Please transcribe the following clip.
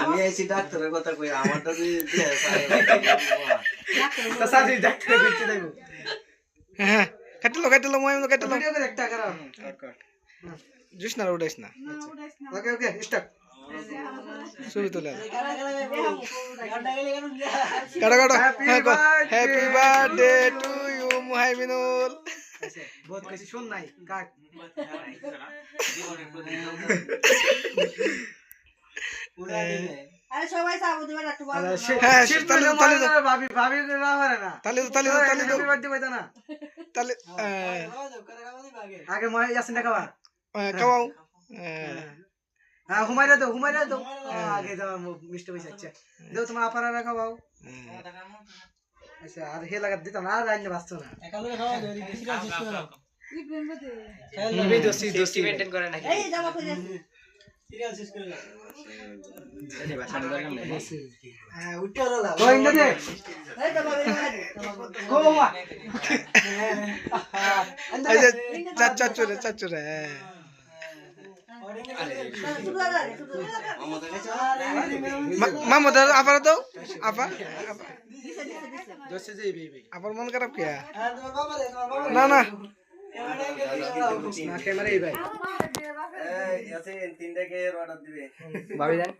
আমি আইছি ডাক্তারের কথা কই আমারটা যদি তা সাজি ডাক্তার কইতে দেব হ্যাঁ কাটলো মই কাটলো ভিডিও করে একটা করো জুস না উড়াইস না ওকে ওকে স্টার্ট ছবি তোলা কাটা কাটা happy birthday to you Muhaiminul বহুত কিছু শুন নাই কাট আরে সবাই সাবু দিবেন একটু বড় হ্যাঁ তালি তালি ভাবি ভাবি না পারে না তালি হ্যাপি বার্থডে কইতা না তালি আগে মই ইয়াসিন খাওয়া খাওয়াও হ্যাঁ হুমায়রা দাও আগে যাও মিষ্টি পয়সা আচ্ছা দাও তোমার আপারা খাওয়াও আচ্ছা আর হে লাগা দিতাম না আর রাইলে বাঁচতো না একালে খাওয়া দেই বেশি কাজ শেষ করে ই প্রেমে দে এই দোস্তি মেইনটেইন করে নাকি এই জামা কইরা সিরিয়াল শেষ করে হ্যাঁ উঠে রলা কই না দে এই জামা কইরা গো মা চাচুরে মামা দাও আপার দাও আপা দোস্তি যাই বেবি আপার মন খারাপ কে আর তোমার বাবা রে তোমার বাবা না না না ক্যামেরা এই ভাই এই আছে তিনটা কে অর্ডার দিবে ভাবি দেন